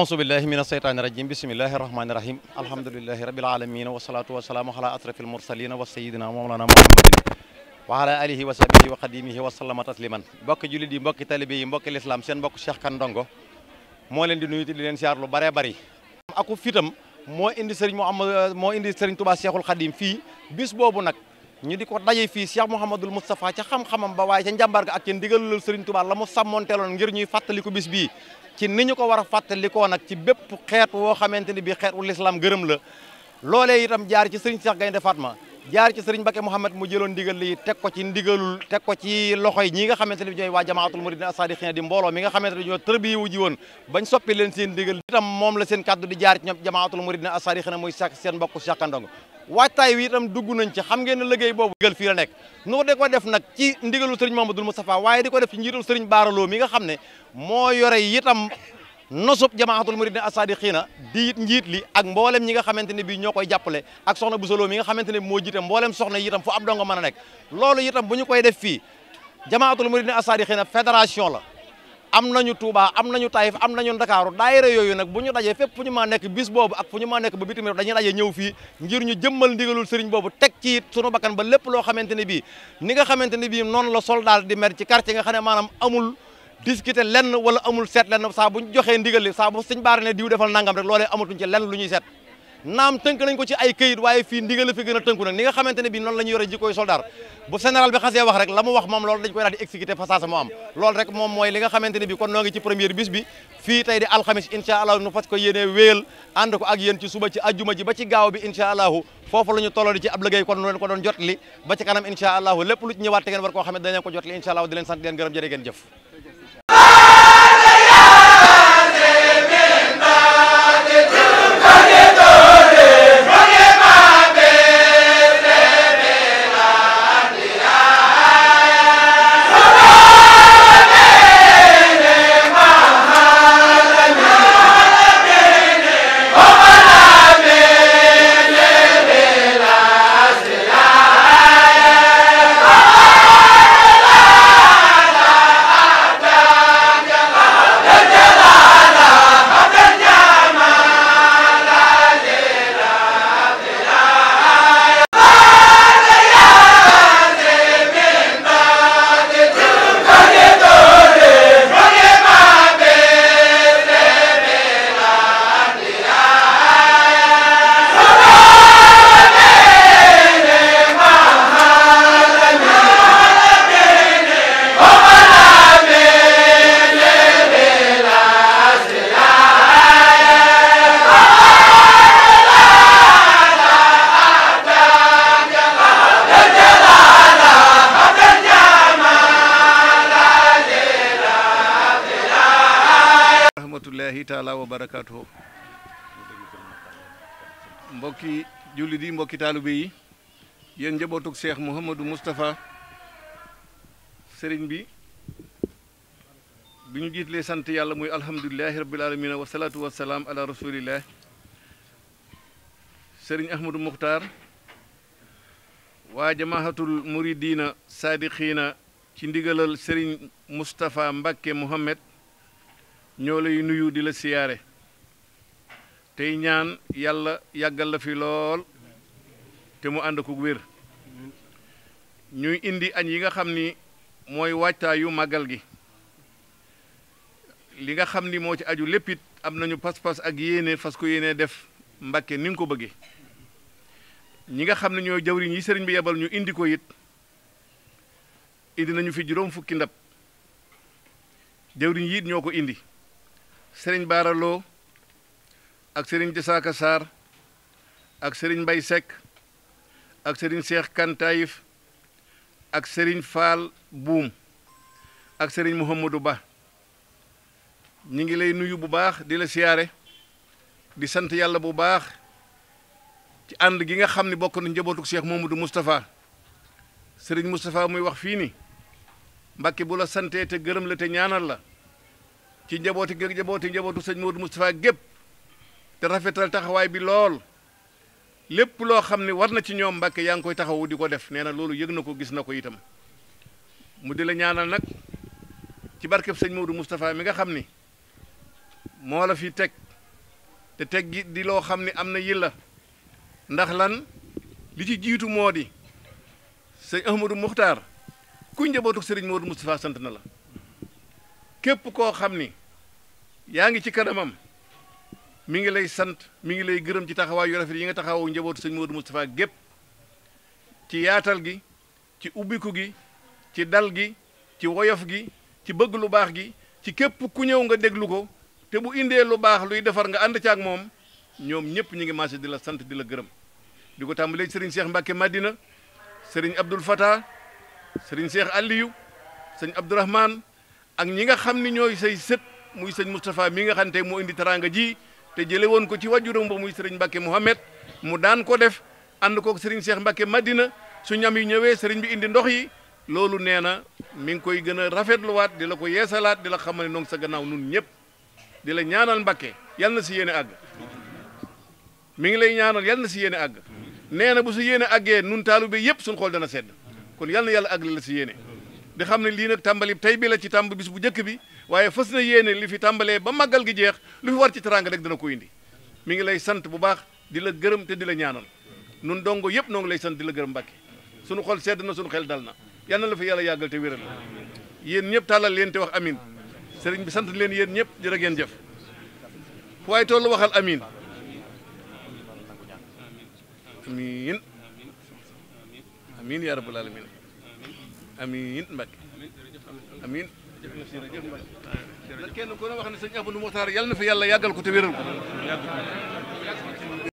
أعوذ بالله من الشيطان الرجيم بسم الله الرحمن الرحيم الحمد لله رب العالمين والصلاة والسلام على أشرف المرسلين وسيدنا مولانا محمد وعلى آله وصحبه وخديمه وسلم تسليما mbokk jullit yi mbokk talibé yi mbokk l'islam seen mbokk Cheikh Kane Ndongo moo leen di nuyu di leen siyaar lu bare bari aku fitam moo indi Serigne Mouhamad moo indi Serigne Touba Cheikhul Khadim fii bis boobu nag ñu di ko daje fii Cheikh Mouhamadul Moustapha ca xam-xamam ba waaye ca njàmbaar ga ak ca ndigalul Serigne Touba la mu sàmmonteeloon ngir ñuy fàttaliku bis bii ci ni ñu ko war a fàttalikoo nag ci bépp xeet woo xamante ni bii xeet wu l'islam gërëm la loolee itam jaar ci Serigne Cheikh Gaynde Fatma jaar ci Serigne Mbacké Mouhamed mu jëloon ndigal li teg ko ci ndigalul teg ko ci loxoy ñi nga xamante ne bi ñooy waa jamaatul muridina as-sadiqina di mbooloo mi nga xamante ne ñoo tërbiyi wu ji woon bañ soppi leen seen ndigal itam moom la seen kaddu di jaar ci ñoom jamaatul muridina as-sadiqina muy seen mbokk Cheikh Kane Ndongo waajtaay wi itam dugg nañ ci xam ngeen ne liggéey boobu ndigal fii la nekk nu di ko def nag ci ndigalul Serigne Mamadou Moustapha waaye di ko def ci njiitul Serigne Baaraloo mi nga xam ne moo yore itam nosub jamaatul muridina as-sadiqina di it njiit li ak mboolem ñi nga xamante ne bii ñoo koy jàppale ak soxna Boussolo mi nga xamante ne moo jiite mboolem soxna yi itam fu ab dongo mën a nekk loolu itam bu ñu koy def fii jamaatul muridina as-sadiqina fédération la am nañu Touba am nañu Taïf am nañu Ndakaaru daayira yooyu nag bu ñu dajee fépp fu ñu maa nekk bis boobu ak fu ñu maa nekk ba bitim réew dañuy daje ñëw fii ngir ñu jëmmal ndigalul sëriñ boobu teg ci it sunu bakkan ba lépp loo xamante ne bii ni nga xamante ne bii noonu la soldat di mer ci quartier nga xam ne maanaam amul discuter lenn wala amul seet lenn saa bu ñu joxee ndigal li saa bu suñ baara ne diw defal nangam rek loolee amatuñ ci lenn lu ñuy seet naam tënk nañ ko ci ay këyit waaye fii ndigal la fi gën a tënku nag ni nga xamante ne bii noonu la ñuy yore jikkoy soldat bu général bi xasee wax rek la mu wax moom loolu dañ koy daal di exécuter fa saasa moo am loolu rek moom mooy li nga xamante ne bii kon noo ngi ci première bis bi fii tey di alxamis incha allah nu fas ko yéenee wéyal ànd ko ak yéen ci suba ci ajjuma ji ba ci gaaw bi incha allahu foofu la ñu tolloo di ci ab liggéey kon nu leen ko doon jot li ba ci kanam incha allahu lépp lu ci ñëwaat te ngeen war koo xam ne dañ leen ko jot li incha allahu di leen sant di leen gërëm jërë ngeen jëf taala wa barakaatuhu mbokki jullit yi mbokki taalibe yi yéen njabootug Cheikh Mouhamadou Moustapha sëriñ bi ñu jiitlee sant yàlla muy alhamdulilahi rabbil alamina wa salaatu wa salaam ala rasulillah sëriñ Ahmadou Muxtaar waa jamaahatul muridina sadiqina ci ndigalal sëriñ Moustapha Mbacké Mohamed ñoo lay nuyu di la siyaare tey ñaan yàlla yàggal la fi lool te mu ànd ko wér ñuy indi añ yi nga xam ni mooy waajtaayu màggal gi li nga xam ni moo ci aju lépp it am nañu pas-pas ak yéene fas ko yéene def Mbàkke ni nga ko bëggee ñi nga xam ne ñooy jawriñ yi sëriñ bi yebal ñu indi ko it indi nañu fi juróom fukki ndab jawriñ yi it ñoo ko indi sëriñ Baaraloo ak sëriñ Jasaaka Sarr ak sëriñ Mbay Sekk ak sëriñ Cheikh Kane Taïf ak sëriñ Faal Buum ak sëriñ Mouhamadou Ba ñi ngi lay nuyu bu baax di la siyaare di sant yàlla bu baax ci ànd gi nga xam ne bokk na njabootuk Cheikh Mouhamadou Moustapha sëriñ Moustapha muy wax fii ni Mbàkke bu la santee te gërëm la te ñaanal la ci njabootu sëñ Modou Moustapha gépp te rafetal taxawaay bi lool lépp loo xam ne war na ci ñoom Mbàkke yaa ngi koy taxawu di ko def nee na loolu yëg na ko gis na ko itam mu di la ñaanal nag ci barkeb sëñ Modou Moustapha mi nga xam ni moo la fi teg te teggi di loo xam ne am na yilla ndax lan li ci jiitu moo di sëñ Ahmadou Muxtaar ku njabootu sëriñ Modou Moustapha sant na la képp koo xam ni yaa ngi ci kanamam mi ngi lay sant mi ngi lay gërëm ci taxawaay yu rafet yi nga taxawoo njabootu sëñ Modou Moustapha gépp ci yaatal gi ci ubbiku gi ci dal gi ci woyof gi ci bëgg lu baax gi ci képp ku ñëw nga déglu ko te bu indee lu baax luy defar nga ànd ci ak moom ñoom ñëpp ñu ngi marché di la sant di la gërëm di ko tàmbalee sëriñ Cheikh Mbacke Madina sëriñ Abdoul Fatah sëriñ Cheikh Aliou sëñ Abdourahman ak ñi nga xam ni ñooy say sët muy sëñ Moustapha mi nga xam te moo indi teraanga ji te jële woon ko ci wàjuram ba muy sëriñ Mbacke Mouhamed mu daan ko def ànd kook sëriñ Cheikh Mbacke Madina su ñam yi ñëwee sëriñ bi indi ndox yi loolu nee na mi ngi koy gën a rafetluwaat di la ko yeesalaat di la xamal ne noonu sa gannaaw nun ñëpp di la ñaanal Mbacke yal na si yéene àgg mi ngi lay ñaanal yal na si yéene àgg nee na bu si yéene àggee nun taalibe yëpp suñu xool dana sedd kon yal na yàlla àgg la si yéene di xam ne lii nag tàmbali tey bi la ci tàmb bis bu njëkk bi waaye fas na yéene li fi tàmbalee ba màggal gi jeex lu fi war ci teraanga rek dana ko indi mi ngi lay sant bu baax di la gërëm te di la ñaanal nun dongo yëpp noo ngi lay sant di la gërëm Mbacke suñu xol sedd na suñu xel dal na yal na la fi yàlla yàggal te wéral yéen ñëpp tàllal leen te wax amin sëriñ bi sant leen yéen ñëpp jërë ngeen jëf fu waay tollu waxal amin amin amin yaa rabbal alamin amin Mbacke amin jërëjëf Mbacke kenn ku ne wax ne sëñ Ahmadou Mokhtar yal na fi yàlla yàggal ko te wéral ko